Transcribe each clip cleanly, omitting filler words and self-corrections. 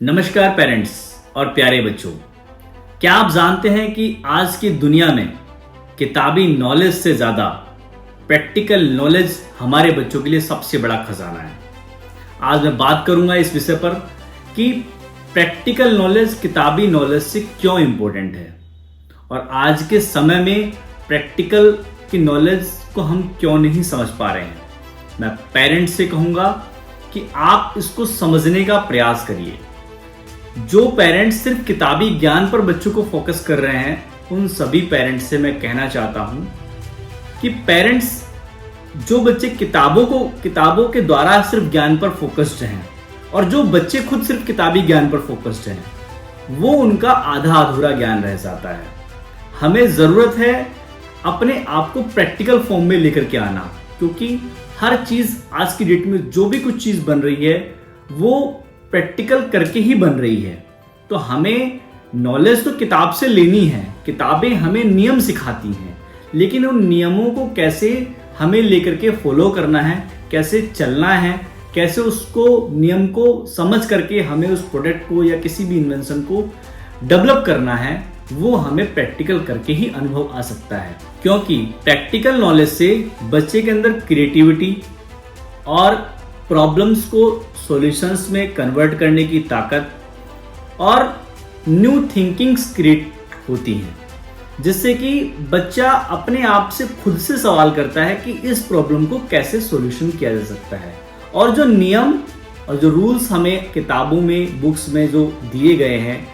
नमस्कार पेरेंट्स और प्यारे बच्चों, क्या आप जानते हैं कि आज की दुनिया में किताबी नॉलेज से ज़्यादा प्रैक्टिकल नॉलेज हमारे बच्चों के लिए सबसे बड़ा खजाना है। आज मैं बात करूंगा इस विषय पर कि प्रैक्टिकल नॉलेज किताबी नॉलेज से क्यों इम्पोर्टेंट है और आज के समय में प्रैक्टिकल की नॉलेज को हम क्यों नहीं समझ पा रहे हैं। मैं पेरेंट्स से कहूँगा कि आप इसको समझने का प्रयास करिए। जो पेरेंट्स सिर्फ किताबी ज्ञान पर बच्चों को फोकस कर रहे हैं, उन सभी पेरेंट्स से मैं कहना चाहता हूं कि पेरेंट्स जो बच्चे किताबों के द्वारा सिर्फ ज्ञान पर फोकस्ड हैं और जो बच्चे खुद सिर्फ किताबी ज्ञान पर फोकस्ड हैं, वो उनका आधा अधूरा ज्ञान रह जाता है। हमें जरूरत है अपने आप को प्रैक्टिकल फॉर्म में लेकर के आना, क्योंकि हर चीज आज की डेट में जो भी कुछ चीज बन रही है वो प्रैक्टिकल करके ही बन रही है। तो हमें नॉलेज तो किताब से लेनी है, किताबें हमें नियम सिखाती हैं, लेकिन उन नियमों को कैसे हमें लेकर के फॉलो करना है, कैसे चलना है, कैसे उसको नियम को समझ करके हमें उस प्रोडक्ट को या किसी भी इन्वेंशन को डेवलप करना है, वो हमें प्रैक्टिकल करके ही अनुभव आ सकता है। क्योंकि प्रैक्टिकल नॉलेज से बच्चे के अंदर क्रिएटिविटी और प्रॉब्लम्स को सॉल्यूशंस में कन्वर्ट करने की ताकत और न्यू थिंकिंग्स क्रिएट होती हैं, जिससे कि बच्चा अपने आप से खुद से सवाल करता है कि इस प्रॉब्लम को कैसे सॉल्यूशन किया जा सकता है। और जो नियम और जो रूल्स हमें किताबों में, बुक्स में जो दिए गए हैं,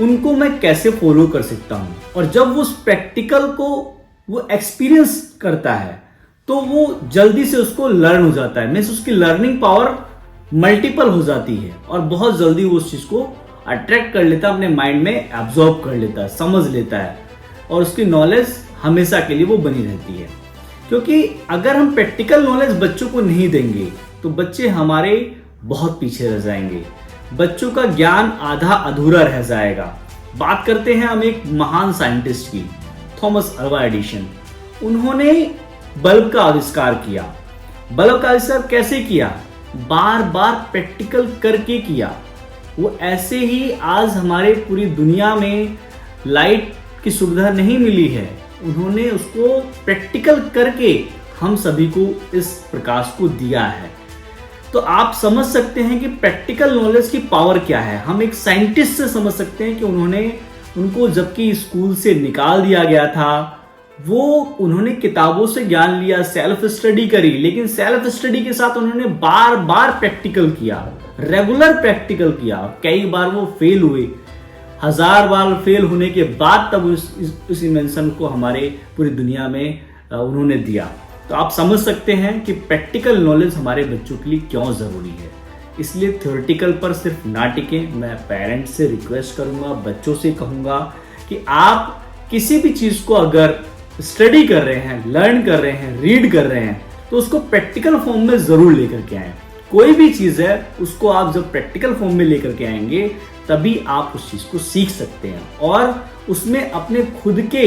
उनको मैं कैसे फॉलो कर सकता हूँ। और जब वो उस प्रैक्टिकल को वो एक्सपीरियंस करता है तो वो जल्दी से उसको लर्न हो जाता है, मीन्स उसकी लर्निंग पावर मल्टीपल हो जाती है और बहुत जल्दी वो उस चीज को अट्रैक्ट कर लेता है, अपने माइंड में एब्जॉर्ब कर लेता है, समझ लेता है और उसकी नॉलेज हमेशा के लिए वो बनी रहती है। क्योंकि अगर हम प्रैक्टिकल नॉलेज बच्चों को नहीं देंगे तो बच्चे हमारे बहुत पीछे रह जाएंगे, बच्चों का ज्ञान आधा अधूरा रह जाएगा। बात करते हैं हम एक महान साइंटिस्ट की, थॉमस अल्वा एडिसन। उन्होंने बल्ब का आविष्कार किया। बल्ब का आविष्कार कैसे किया? बार बार प्रैक्टिकल करके किया। वो ऐसे ही आज हमारे पूरी दुनिया में लाइट की सुविधा नहीं मिली है, उन्होंने उसको प्रैक्टिकल करके हम सभी को इस प्रकाश को दिया है। तो आप समझ सकते हैं कि प्रैक्टिकल नॉलेज की पावर क्या है। हम एक साइंटिस्ट से समझ सकते हैं कि उनको जबकि स्कूल से निकाल दिया गया था, वो उन्होंने किताबों से ज्ञान लिया, सेल्फ स्टडी करी, लेकिन सेल्फ स्टडी के साथ उन्होंने बार बार प्रैक्टिकल किया, रेगुलर प्रैक्टिकल किया। कई बार वो फेल हुए, 1000 बार फेल होने के बाद तब उस इन्वेंशन को हमारे पूरी दुनिया में उन्होंने दिया। तो आप समझ सकते हैं कि प्रैक्टिकल नॉलेज हमारे बच्चों के लिए क्यों जरूरी है। इसलिए थ्योरेटिकल पर सिर्फ ना टिकें। मैं पेरेंट्स से रिक्वेस्ट करूंगा, बच्चों से कहूंगा कि आप किसी भी चीज को अगर स्टडी कर रहे हैं, लर्न कर रहे हैं, रीड कर रहे हैं, तो उसको प्रैक्टिकल फॉर्म में जरूर लेकर के आएं। कोई भी चीज है उसको आप जब प्रैक्टिकल फॉर्म में लेकर के आएंगे तभी आप उस चीज को सीख सकते हैं और उसमें अपने खुद के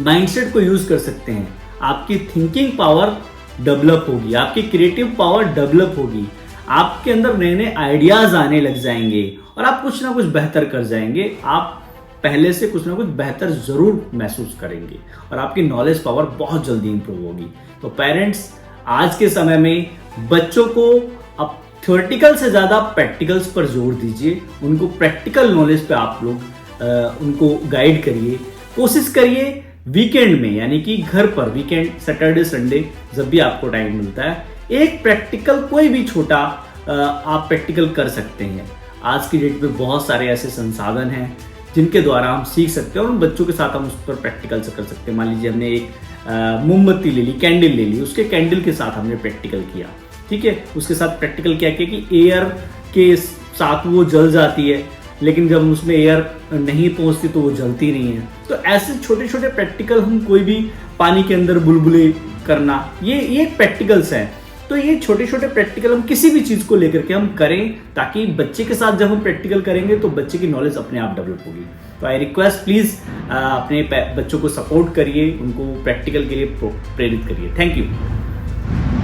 माइंडसेट को यूज कर सकते हैं। आपकी थिंकिंग पावर डेवलप होगी, आपकी क्रिएटिव पावर डेवलप होगी, आपके अंदर नए नए आइडियाज आने लग जाएंगे और आप कुछ ना कुछ बेहतर कर जाएंगे। आप पहले से कुछ ना कुछ बेहतर जरूर महसूस करेंगे और आपकी नॉलेज पावर बहुत जल्दी इंप्रूव होगी। तो पेरेंट्स, आज के समय में बच्चों को अब थ्योरेटिकल से ज्यादा प्रैक्टिकल्स पर जोर दीजिए। उनको प्रैक्टिकल नॉलेज पे आप लोग उनको गाइड करिए। कोशिश करिए वीकेंड में, यानी कि घर पर वीकेंड, सैटरडे संडे, जब भी आपको टाइम मिलता है, एक प्रैक्टिकल कोई भी छोटा आप प्रैक्टिकल कर सकते हैं। आज की डेट में बहुत सारे ऐसे संसाधन हैं जिनके द्वारा हम सीख सकते हैं और उन बच्चों के साथ हम उस पर प्रैक्टिकल से कर सकते हैं। मान लीजिए हमने एक मोमबत्ती ले ली, कैंडल ले ली, उसके कैंडल के साथ हमने प्रैक्टिकल किया, ठीक है। उसके साथ प्रैक्टिकल क्या किया कि एयर के साथ वो जल जाती है, लेकिन जब उसमें एयर नहीं पहुंचती तो वो जलती नहीं है। तो ऐसे छोटे छोटे प्रैक्टिकल, हम कोई भी पानी के अंदर बुलबुले करना, ये प्रैक्टिकल्स हैं। तो ये छोटे छोटे प्रैक्टिकल हम किसी भी चीज को लेकर के हम करें, ताकि बच्चे के साथ जब हम प्रैक्टिकल करेंगे तो बच्चे की नॉलेज अपने आप डेवलप होगी। तो आई रिक्वेस्ट, प्लीज अपने बच्चों को सपोर्ट करिए, उनको प्रैक्टिकल के लिए प्रेरित करिए। Thank you.